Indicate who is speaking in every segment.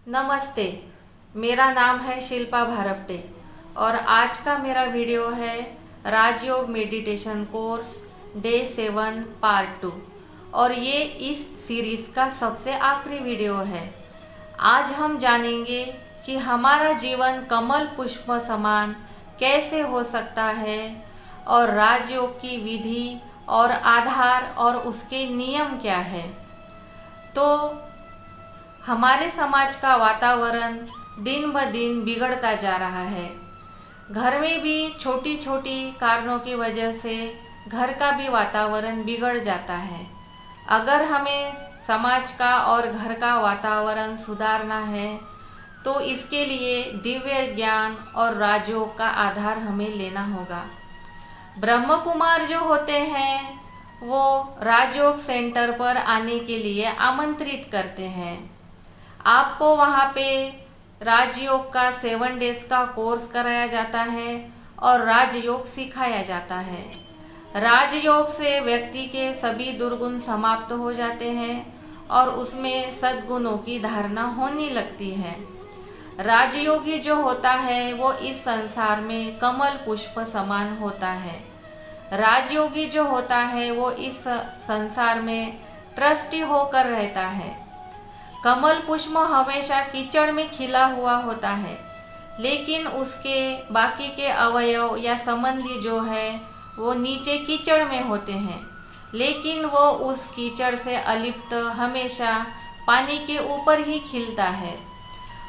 Speaker 1: नमस्ते। मेरा नाम है शिल्पा भारपटे और आज का मेरा वीडियो है राजयोग मेडिटेशन कोर्स डे 7 पार्ट 2 और ये इस सीरीज़ का सबसे आखिरी वीडियो है। आज हम जानेंगे कि हमारा जीवन कमल पुष्प समान कैसे हो सकता है और राजयोग की विधि और आधार और उसके नियम क्या है। तो हमारे समाज का वातावरण दिन ब दिन बिगड़ता जा रहा है। घर में भी छोटी छोटी कारणों की वजह से घर का भी वातावरण बिगड़ जाता है। अगर हमें समाज का और घर का वातावरण सुधारना है तो इसके लिए दिव्य ज्ञान और राजयोग का आधार हमें लेना होगा। ब्रह्म कुमार जो होते हैं वो राजयोग सेंटर पर आने के लिए आमंत्रित करते हैं। आपको वहाँ पे राजयोग का 7 डेज का कोर्स कराया जाता है और राजयोग सिखाया जाता है। राजयोग से व्यक्ति के सभी दुर्गुण समाप्त हो जाते हैं और उसमें सद्गुणों की धारणा होने लगती है। राजयोगी जो होता है वो इस संसार में कमल पुष्प समान होता है। राजयोगी जो होता है वो इस संसार में ट्रस्टी होकर रहता है। कमल पुष्प हमेशा कीचड़ में खिला हुआ होता है, लेकिन उसके बाकी के अवयव या संबंधी जो है वो नीचे कीचड़ में होते हैं, लेकिन वो उस कीचड़ से अलिप्त हमेशा पानी के ऊपर ही खिलता है।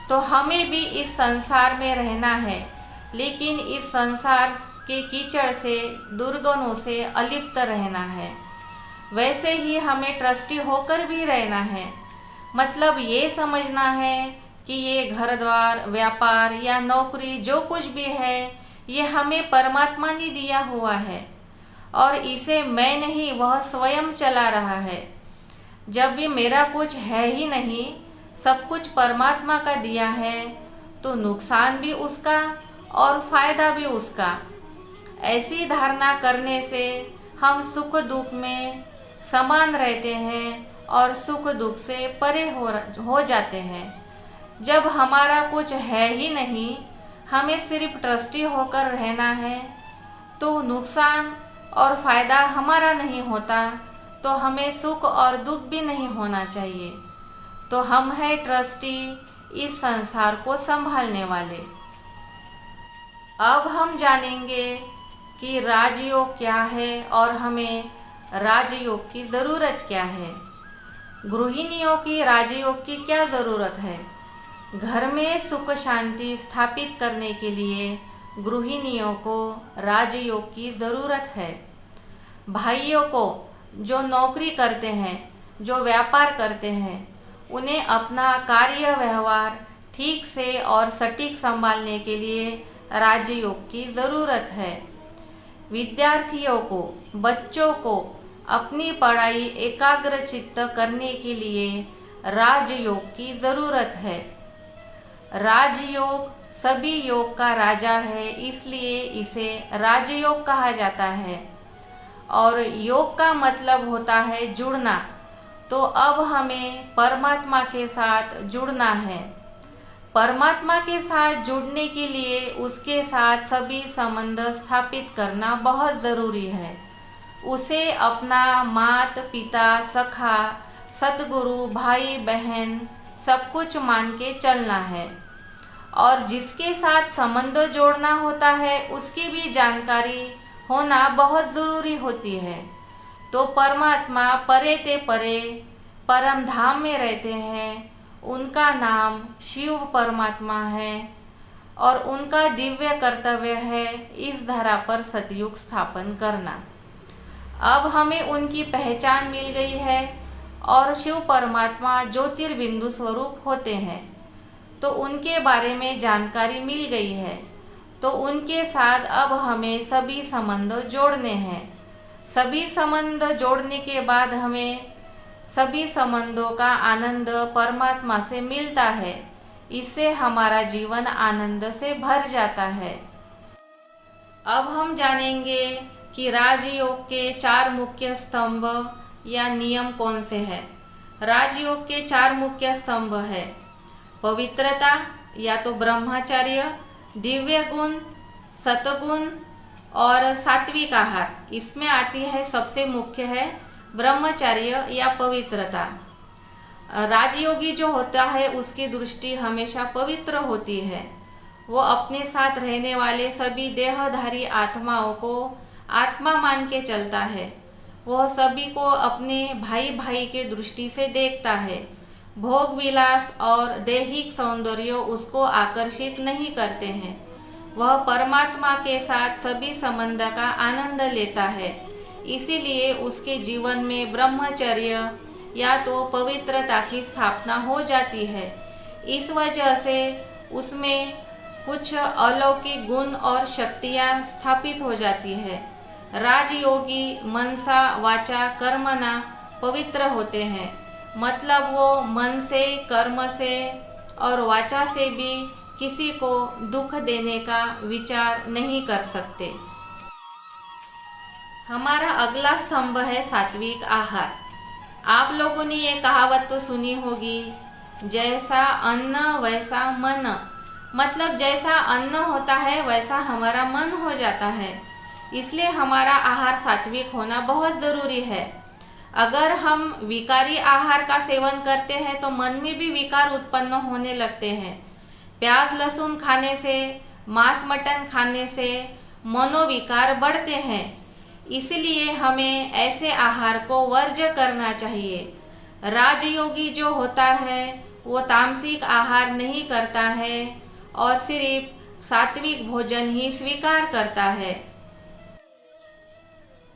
Speaker 1: तो हमें भी इस संसार में रहना है, लेकिन इस संसार के कीचड़ से दुर्गुणों से अलिप्त रहना है। वैसे ही हमें ट्रस्टी होकर भी रहना है। मतलब ये समझना है कि ये घर द्वार, व्यापार या नौकरी जो कुछ भी है ये हमें परमात्मा ने दिया हुआ है और इसे मैं नहीं, वह स्वयं चला रहा है। जब भी मेरा कुछ है ही नहीं, सब कुछ परमात्मा का दिया है, तो नुकसान भी उसका और फायदा भी उसका। ऐसी धारणा करने से हम सुख दुख में समान रहते हैं और सुख दुख से परे हो जाते हैं। जब हमारा कुछ है ही नहीं, हमें सिर्फ ट्रस्टी होकर रहना है, तो नुकसान और फायदा हमारा नहीं होता, तो हमें सुख और दुख भी नहीं होना चाहिए। तो हम हैं ट्रस्टी, इस संसार को संभालने वाले। अब हम जानेंगे कि राजयोग क्या है और हमें राजयोग की ज़रूरत क्या है। गृहिणियों की राजयोग की क्या ज़रूरत है? घर में सुख शांति स्थापित करने के लिए गृहिणियों को राजयोग की ज़रूरत है। भाइयों को जो नौकरी करते हैं, जो व्यापार करते हैं, उन्हें अपना कार्य व्यवहार ठीक से और सटीक संभालने के लिए राजयोग की ज़रूरत है। विद्यार्थियों को, बच्चों को अपनी पढ़ाई एकाग्रचित्त करने के लिए राजयोग की ज़रूरत है। राजयोग सभी योग का राजा है, इसलिए इसे राजयोग कहा जाता है। और योग का मतलब होता है जुड़ना। तो अब हमें परमात्मा के साथ जुड़ना है। परमात्मा के साथ जुड़ने के लिए उसके साथ सभी संबंध स्थापित करना बहुत ज़रूरी है। उसे अपना माता पिता, सखा, सदगुरु, भाई बहन सब कुछ मान के चलना है। और जिसके साथ संबंध जोड़ना होता है उसकी भी जानकारी होना बहुत ज़रूरी होती है। तो परमात्मा परे ते परे परम धाम में रहते हैं, उनका नाम शिव परमात्मा है और उनका दिव्य कर्तव्य है इस धरा पर सतयुग स्थापन करना। अब हमें उनकी पहचान मिल गई है और शिव परमात्मा ज्योतिर्बिंदु स्वरूप होते हैं, तो उनके बारे में जानकारी मिल गई है। तो उनके साथ अब हमें सभी संबंध जोड़ने हैं। सभी संबंध जोड़ने के बाद हमें सभी संबंधों का आनंद परमात्मा से मिलता है। इससे हमारा जीवन आनंद से भर जाता है। अब हम जानेंगे कि राजयोग के 4 मुख्य स्तंभ या नियम कौन से हैं। राजयोग के 4 मुख्य स्तंभ है। पवित्रता या तो ब्रह्मचर्य, दिव्य गुण, सतगुण और सात्विक आहार। इसमें आती है सबसे मुख्य है ब्रह्मचर्य या पवित्रता। राजयोगी जो होता है उसकी दृष्टि हमेशा पवित्र होती है। वो अपने साथ रहने वाले सभी देहधारी आत्माओं को आत्मा मान के चलता है। वह सभी को अपने भाई भाई के दृष्टि से देखता है। भोग विलास और दैहिक सौंदर्य उसको आकर्षित नहीं करते हैं। वह परमात्मा के साथ सभी संबंध का आनंद लेता है। इसीलिए उसके जीवन में ब्रह्मचर्य या तो पवित्रता की स्थापना हो जाती है। इस वजह से उसमें कुछ अलौकिक गुण और शक्तियाँ स्थापित हो जाती है। राजयोगी मनसा वाचा कर्मणा पवित्र होते हैं, मतलब वो मन से, कर्म से और वाचा से भी किसी को दुख देने का विचार नहीं कर सकते। हमारा अगला स्तंभ है सात्विक आहार। आप लोगों ने ये कहावत तो सुनी होगी, जैसा अन्न वैसा मन। मतलब जैसा अन्न होता है वैसा हमारा मन हो जाता है। इसलिए हमारा आहार सात्विक होना बहुत ज़रूरी है। अगर हम विकारी आहार का सेवन करते हैं तो मन में भी विकार उत्पन्न होने लगते हैं। प्याज लहसुन खाने से, मांस मटन खाने से मनोविकार बढ़ते हैं। इसलिए हमें ऐसे आहार को वर्ज्य करना चाहिए। राजयोगी जो होता है वो तामसिक आहार नहीं करता है और सिर्फ सात्विक भोजन ही स्वीकार करता है।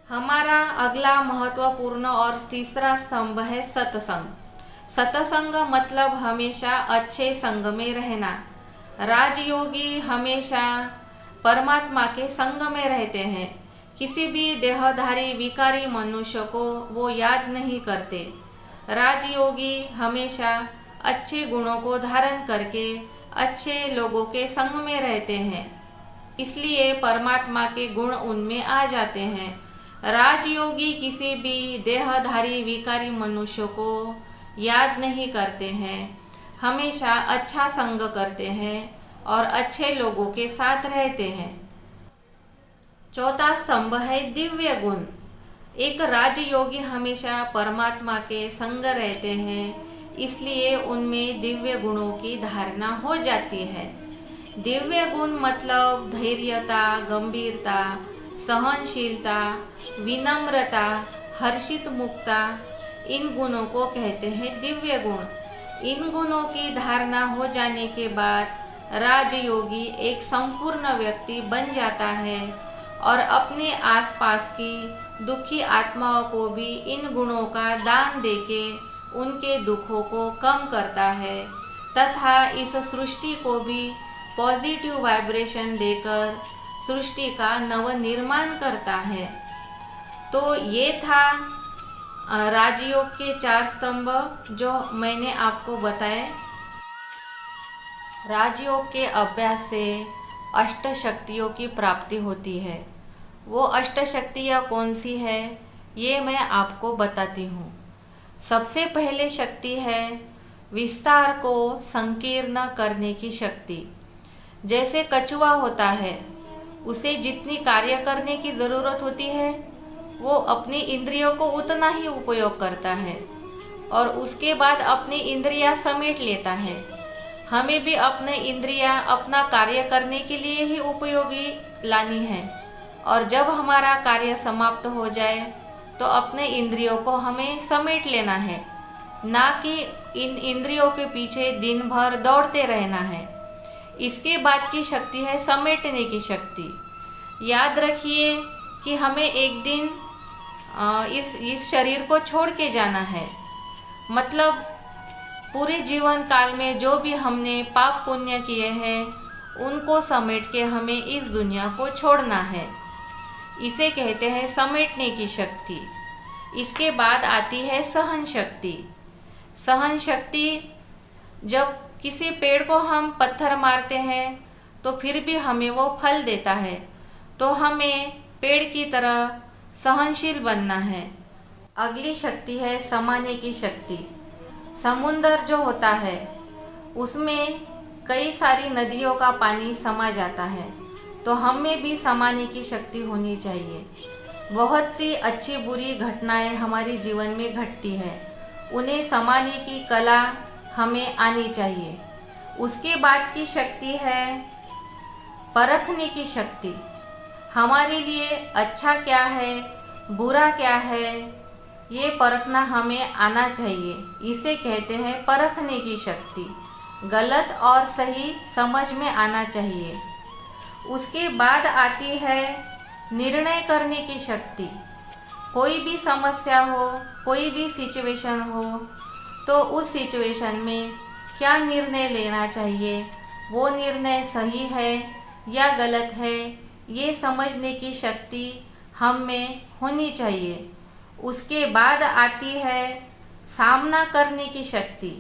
Speaker 1: हमारा अगला महत्वपूर्ण और तीसरा स्तंभ है सत्संग। सत्संग मतलब हमेशा अच्छे संग में रहना। राजयोगी हमेशा परमात्मा के संग में रहते हैं। किसी भी देहधारी विकारी मनुष्य को वो याद नहीं करते। राजयोगी हमेशा अच्छे गुणों को धारण करके अच्छे लोगों के संग में रहते हैं, इसलिए परमात्मा के गुण उनमें आ जाते हैं। राजयोगी किसी भी देहधारी विकारी मनुष्य को याद नहीं करते हैं, हमेशा अच्छा संग करते हैं और अच्छे लोगों के साथ रहते हैं। चौथा स्तंभ है दिव्य गुण। एक राजयोगी हमेशा परमात्मा के संग रहते हैं, इसलिए उनमें दिव्य गुणों की धारणा हो जाती है। दिव्य गुण मतलब धैर्यता, गंभीरता, सहनशीलता, विनम्रता, हर्षित मुक्ता, इन गुणों को कहते हैं दिव्य गुण। इन गुणों की धारणा हो जाने के बाद राजयोगी एक संपूर्ण व्यक्ति बन जाता है और अपने आसपास की दुखी आत्माओं को भी इन गुणों का दान देके उनके दुखों को कम करता है तथा इस सृष्टि को भी पॉजिटिव वाइब्रेशन देकर सृष्टि का नवनिर्माण करता है। तो ये था राजयोग के 4 स्तंभ जो मैंने आपको बताए। राजयोग के अभ्यास से अष्ट शक्तियों की प्राप्ति होती है। वो अष्ट शक्तियाँ कौन सी है ये मैं आपको बताती हूँ। सबसे पहले शक्ति है विस्तार को संकीर्ण करने की शक्ति। जैसे कछुआ होता है, उसे जितनी कार्य करने की ज़रूरत होती है वो अपनी इंद्रियों को उतना ही उपयोग करता है और उसके बाद अपनी इंद्रियां समेट लेता है। हमें भी अपने इंद्रियां अपना कार्य करने के लिए ही उपयोगी लानी है और जब हमारा कार्य समाप्त हो जाए तो अपने इंद्रियों को हमें समेट लेना है, ना कि इन इंद्रियों के पीछे दिन भर दौड़ते रहना है। इसके बाद की शक्ति है समेटने की शक्ति। याद रखिए कि हमें एक दिन इस शरीर को छोड़ के जाना है। मतलब पूरे जीवन काल में जो भी हमने पाप पुण्य किए हैं उनको समेट के हमें इस दुनिया को छोड़ना है। इसे कहते हैं समेटने की शक्ति। इसके बाद आती है सहन शक्ति। सहन शक्ति, जब किसी पेड़ को हम पत्थर मारते हैं तो फिर भी हमें वो फल देता है, तो हमें पेड़ की तरह सहनशील बनना है। अगली शक्ति है समाने की शक्ति। समुंदर जो होता है उसमें कई सारी नदियों का पानी समा जाता है, तो हम में भी समाने की शक्ति होनी चाहिए। बहुत सी अच्छी बुरी घटनाएं हमारे जीवन में घटती है, उन्हें समाने की कला हमें आनी चाहिए। उसके बाद की शक्ति है परखने की शक्ति। हमारे लिए अच्छा क्या है, बुरा क्या है, ये परखना हमें आना चाहिए। इसे कहते हैं परखने की शक्ति। गलत और सही समझ में आना चाहिए। उसके बाद आती है निर्णय करने की शक्ति। कोई भी समस्या हो, कोई भी सिचुएशन हो, तो उस सिचुएशन में क्या निर्णय लेना चाहिए, वो निर्णय सही है या गलत है, ये समझने की शक्ति हम में होनी चाहिए। उसके बाद आती है सामना करने की शक्ति।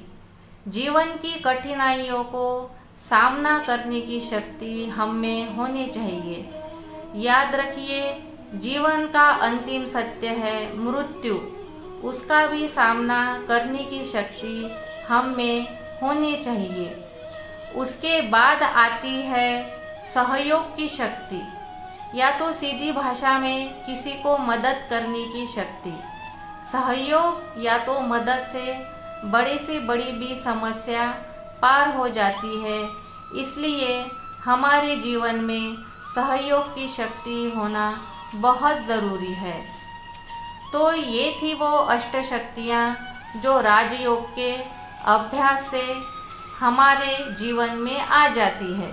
Speaker 1: जीवन की कठिनाइयों को सामना करने की शक्ति हम में होनी चाहिए। याद रखिए, जीवन का अंतिम सत्य है मृत्यु। उसका भी सामना करने की शक्ति हम में होनी चाहिए। उसके बाद आती है सहयोग की शक्ति, या तो सीधी भाषा में किसी को मदद करने की शक्ति। सहयोग या तो मदद से बड़ी भी समस्या पार हो जाती है, इसलिए हमारे जीवन में सहयोग की शक्ति होना बहुत ज़रूरी है। तो ये थी वो अष्ट शक्तियाँ जो राजयोग के अभ्यास से हमारे जीवन में आ जाती है।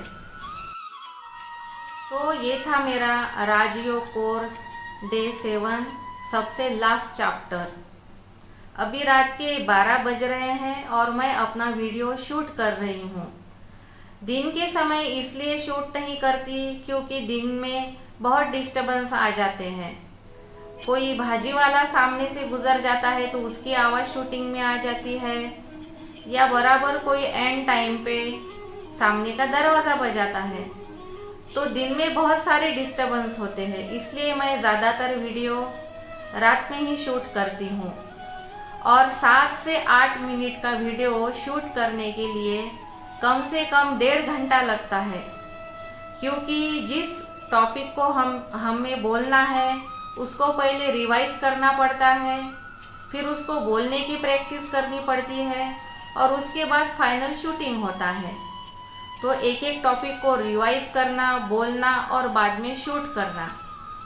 Speaker 1: तो ये था मेरा राजयोग कोर्स डे 7 सबसे लास्ट चैप्टर। अभी रात के 12 बज रहे हैं और मैं अपना वीडियो शूट कर रही हूँ। दिन के समय इसलिए शूट नहीं करती क्योंकि दिन में बहुत डिस्टर्बेंस आ जाते हैं। कोई भाजी वाला सामने से गुजर जाता है तो उसकी आवाज़ शूटिंग में आ जाती है, या बराबर कोई एंड टाइम पे सामने का दरवाज़ा बजाता है, तो दिन में बहुत सारे डिस्टर्बेंस होते हैं। इसलिए मैं ज़्यादातर वीडियो रात में ही शूट करती हूँ। और 7 से 8 मिनट का वीडियो शूट करने के लिए कम से कम 1.5 घंटा लगता है, क्योंकि जिस टॉपिक को हमें बोलना है उसको पहले रिवाइज करना पड़ता है, फिर उसको बोलने की प्रैक्टिस करनी पड़ती है, और उसके बाद फाइनल शूटिंग होता है। तो एक एक टॉपिक को रिवाइज करना, बोलना और बाद में शूट करना,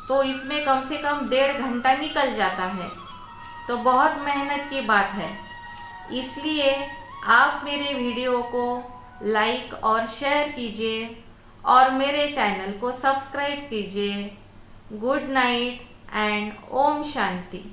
Speaker 1: तो इसमें कम से कम 1.5 घंटा निकल जाता है। तो बहुत मेहनत की बात है। इसलिए आप मेरे वीडियो को लाइक और शेयर कीजिए और मेरे चैनल को सब्सक्राइब कीजिए। गुड नाइट एंड ओम शांति।